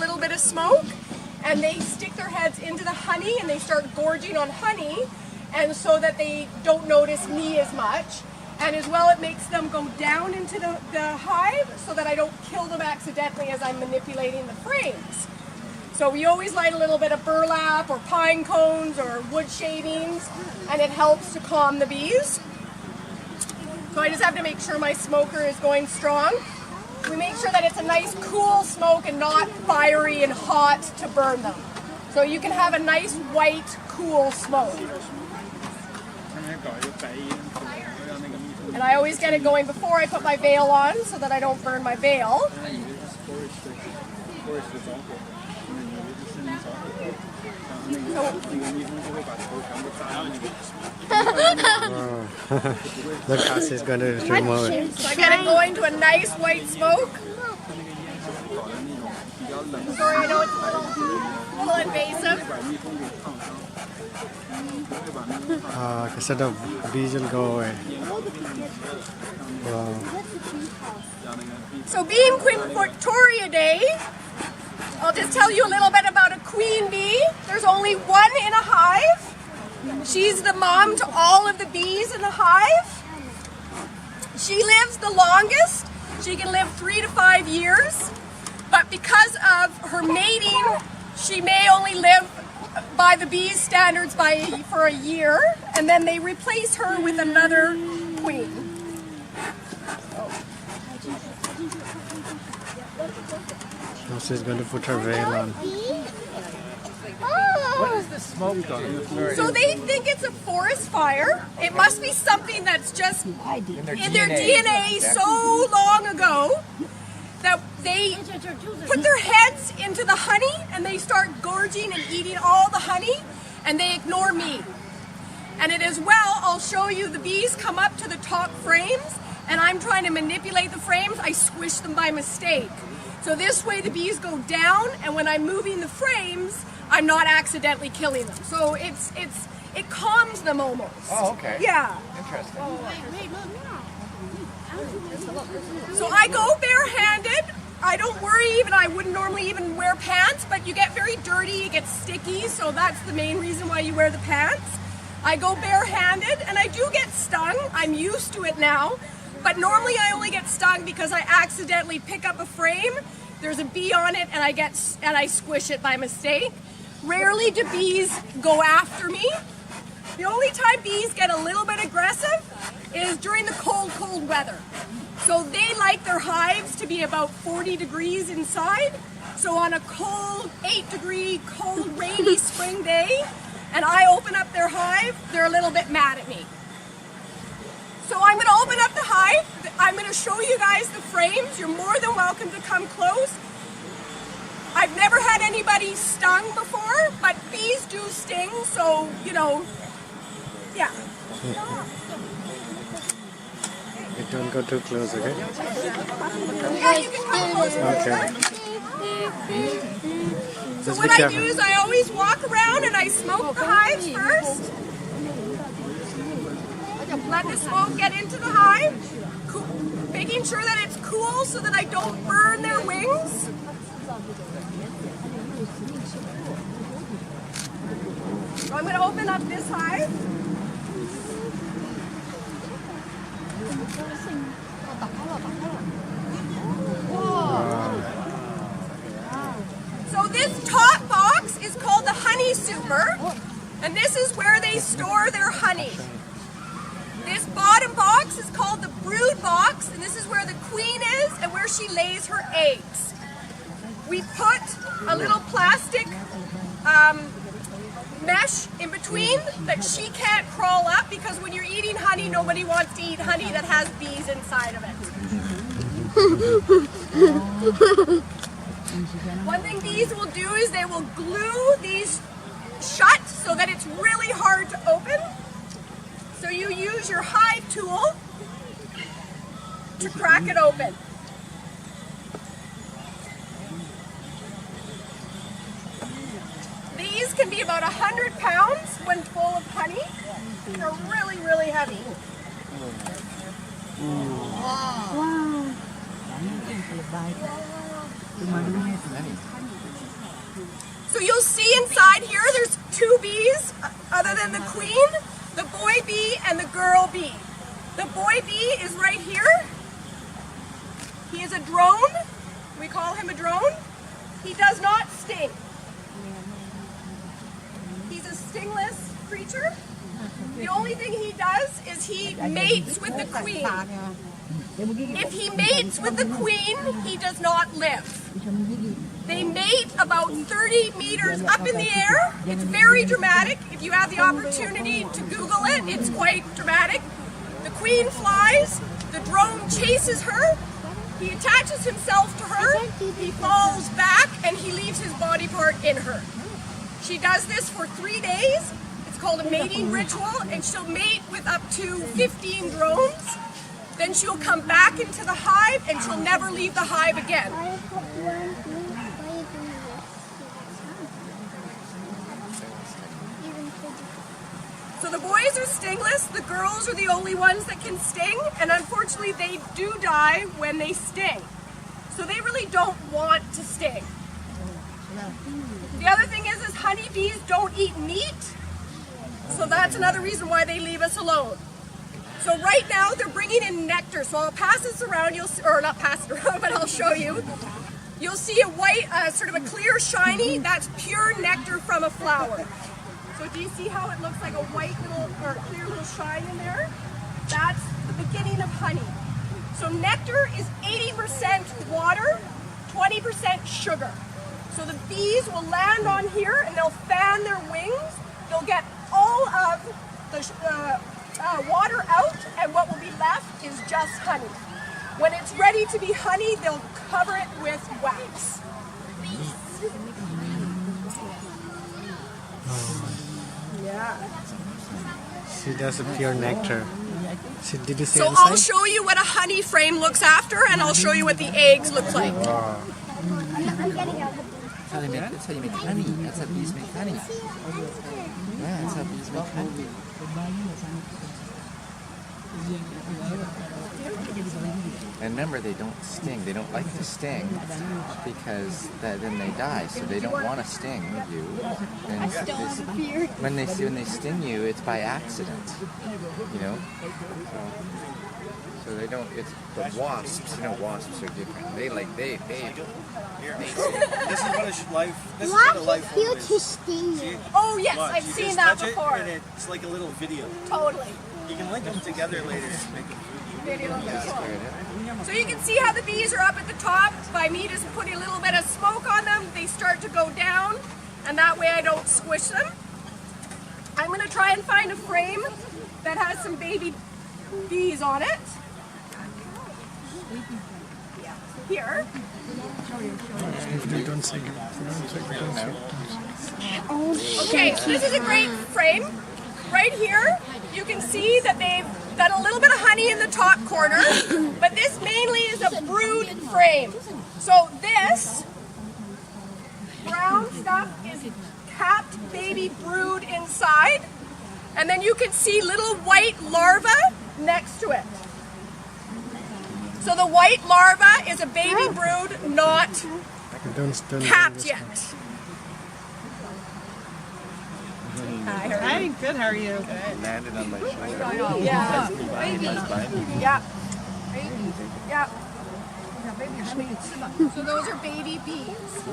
little bit of smoke, and they stick their heads into the honey and they start gorging on honey, and so that they don't notice me as much. And as well, it makes them go down into the hive so that I don't kill them accidentally as I'm manipulating the frames. So we always light a little bit of burlap or pine cones or wood shavings, and it helps to calm the bees. So I just have to make sure my smoker is going strong. We make sure that it's a nice cool smoke and not fiery and hot to burn them. So you can have a nice white, cool smoke. And I always get it going before I put my veil on so that I don't burn my veil. Look how she's going to remove it. So I get it going to a nice white smoke. Sorry, I know it's a little invasive. So the bees will go away. Wow. So being Queen Victoria Day, I'll just tell you a little bit about a queen bee. There's only one in a hive. She's the mom to all of the bees in the hive. She lives the longest. She can live 3 to 5 years. But because of her mating, she may only live by the bees' standards for a year, and then they replace her with another queen. Now she's going to put her veil on. What is the smoke on? So they think it's a forest fire. It must be something that's just in their DNA so long ago that they put their heads into the honey and they start gorging and eating all the honey, and they ignore me. And it as well, I'll show you the bees come up to the top frames and I'm trying to manipulate the frames. I squish them by mistake. So this way the bees go down, and when I'm moving the frames, I'm not accidentally killing them. So it calms them almost. Oh, okay. Yeah. Interesting. So I go barehanded. I don't worry even, I wouldn't normally even wear pants, but you get very dirty, it gets sticky, so that's the main reason why you wear the pants. I go barehanded and I do get stung. I'm used to it now, but normally I only get stung because I accidentally pick up a frame, there's a bee on it, and I squish it by mistake. Rarely do bees go after me. The only time bees get a little bit aggressive is during the cold weather. So they like their hives to be about 40 degrees inside. So on a cold, 8-degree, cold, rainy spring day, and I open up their hive, they're a little bit mad at me. So I'm going to open up the hive. I'm going to show you guys the frames. You're more than welcome to come close. I've never had anybody stung before, but bees do sting, so, you know, yeah. Don't go too close, okay? Yeah, you can come closer. Okay. So Just what be I careful. do is I always walk around and I smoke the hives first. Let the smoke get into the hive, making sure that it's cool so that I don't burn their wings. So I'm going to open up this hive. So this top box is called the honey super, and this is where they store their honey. This bottom box is called the brood box, and this is where the queen is and where she lays her eggs. We put a little plastic mesh in between that she can't crawl up, because when you're eating honey, nobody wants to eat honey that has bees inside of it. One thing bees will do is they will glue these shut so that it's really hard to open. So you use your hive tool to crack it open. These can be about 100 pounds when full of honey. They're really, really heavy. So you'll see inside here, there's 2 bees, other than the queen, the boy bee and the girl bee. The boy bee is right here. He is a drone. We call him a drone. He does not sting. He's a stingless creature. The only thing he does is he mates with the queen. If he mates with the queen, he does not live. They mate about 30 meters up in the air. It's very dramatic. If you have the opportunity to Google it, it's quite dramatic. The queen flies, the drone chases her, he attaches himself to her, he falls back, and he leaves his body part in her. She does this for 3 days. It's called a mating ritual, and she'll mate with up to 15 drones. Then she'll come back into the hive, and she'll never leave the hive again. So the boys are stingless, the girls are the only ones that can sting, and unfortunately they do die when they sting. So they really don't want to sting. The other thing is honeybees don't eat meat, so that's another reason why they leave us alone. So right now they're bringing in nectar, so I'll pass this around, or not pass it around, but I'll show you. You'll see a white, sort of a clear shiny, that's pure nectar from a flower. So do you see how it looks like a white little, or clear little shine in there? That's the beginning of honey. So nectar is 80% water, 20% sugar. So the bees will land on here and they'll fan their wings. They'll get all of the water out, and what will be left is just honey. When it's ready to be honey, they'll cover it with wax. Yeah. She does a pure nectar. Did you see So I'll show you what a honey frame looks after, and I'll show you what the eggs look like. Wow. That's how you make honey. That's how bees make honey. Yeah, that's how bees make honey. And remember, they don't sting. They don't like to sting because then they die. So they don't want to sting you. And when they sting you, it's by accident. You know. So they don't. It's the wasps. You know, wasps are different. They. This is what it's like. This is what a life form is. to sting you. Oh yes, Watch, I've you seen just that touch it, before. and it's like a little video. Totally. You can link them together later to make a Video. So you can see how the bees are up at the top. By me just putting a little bit of smoke on them, they start to go down, and that way I don't squish them. I'm going to try and find a frame that has some baby bees on it. Here. Okay, so this is a great frame. Right here, you can see that they've got a little bit of honey in the top corner, but this mainly is a brood frame. So this brown stuff is capped baby brood inside, and then you can see little white larvae next to it. So the white larva is a baby brood, not capped yet. Hi, good, how are you? Landed on my shoulder. Yeah. Yeah. Yeah. So those are baby bees.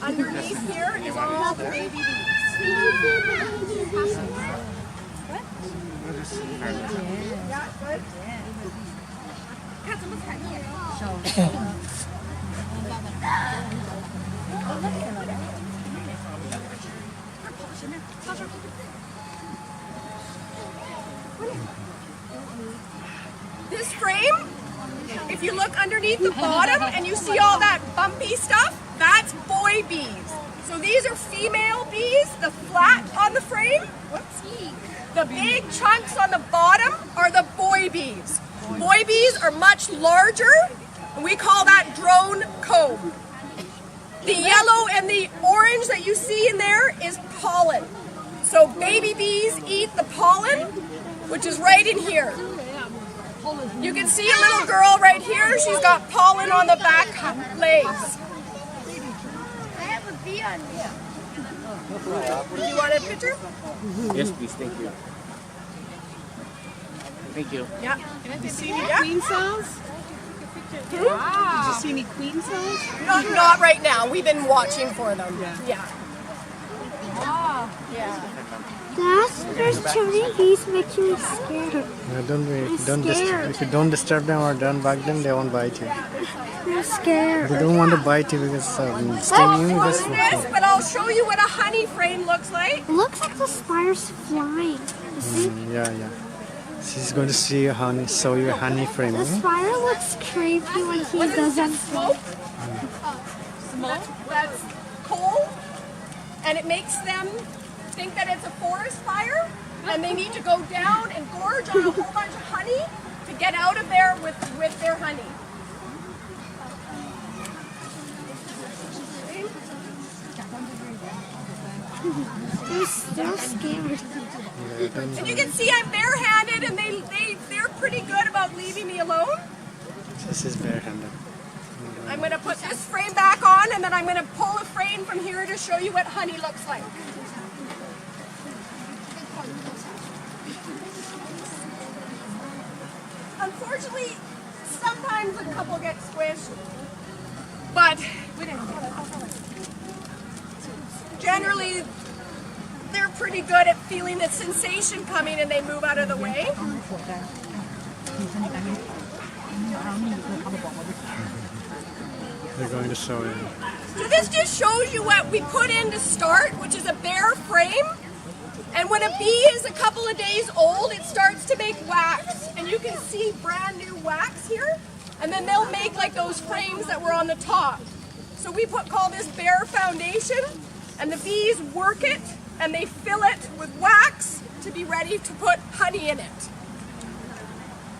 Underneath here is all the baby bees. Yeah, good. This frame, if you look underneath the bottom and you see all that bumpy stuff, that's boy bees. So these are female bees, the flat on the frame. Whoops. The big chunks on the bottom are the boy bees. Boy bees are much larger, and we call that drone comb. The yellow and the orange that you see in there is pollen. So baby bees eat the pollen, which is right in here. You can see a little girl right here. She's got pollen on the back legs. Do you want a picture? Yes, please. Thank you. Thank you. Yeah. Did you see any queen cells? Did you see any queen cells? Not right now. We've been watching for them. Yeah. Dad, there's too many bees making me scared. No, if you don't disturb them or don't bug them, they won't bite you. I'm scared. They don't want to bite you because sting you. Close this, but I'll show you what a honey frame looks like. It looks like the spider's flying. You see? Yeah. She's going to see show you a honey frame. The spider looks creepy when he doesn't. Smoke. That's coal, and it makes them think that it's a forest fire, and they need to go down and gorge on a whole bunch of honey to get out of there with their honey. They're scared. And you can see I'm barehanded, and they're pretty good about leaving me alone. This is barehanded. I'm going to put this frame back on, and then I'm going to pull a frame from here to show you what honey looks like. Unfortunately, sometimes a couple get squished, but generally they're pretty good at feeling the sensation coming and they move out of the way. They're going to show you. So this just shows you what we put in to start, which is a bare frame. And when a bee is a couple of days old, it starts to make wax. And you can see brand new wax here. And then they'll make like those frames that were on the top. So we call this bare foundation. And the bees work it and they fill it with wax to be ready to put honey in it.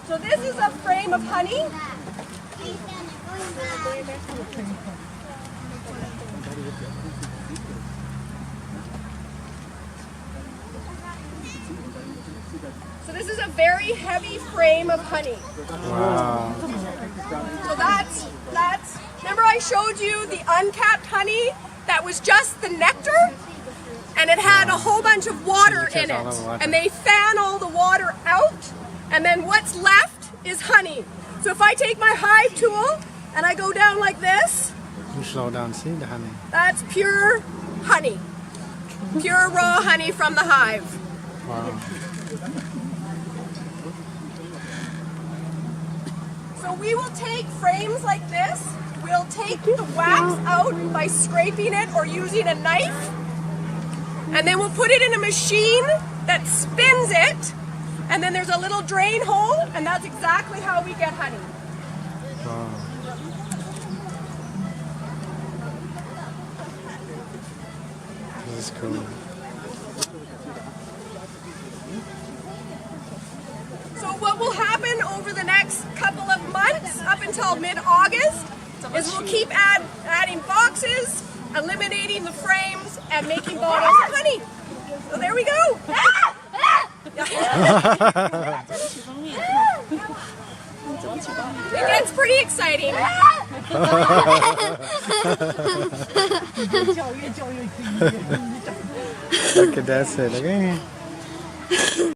So this is a frame of honey. So this is a very heavy frame of honey. Wow. So that's remember I showed you the uncapped honey that was just the nectar? And it had a whole bunch of water in it. And they fan all the water out, and then what's left is honey. So if I take my hive tool and I go down like this, You slow down, see the honey. that's pure honey. Pure raw honey from the hive. Wow. So we will take frames like this. We'll take the wax out by scraping it or using a knife. And then we'll put it in a machine that spins it. And then there's a little drain hole, and that's exactly how we get honey. Wow. This is cool. So what will happen over the next couple of months, up until mid-August, is we'll keep adding boxes, eliminating the frames, and making bottles of honey. So there we go. It gets pretty exciting. Okay, that's it. Okay.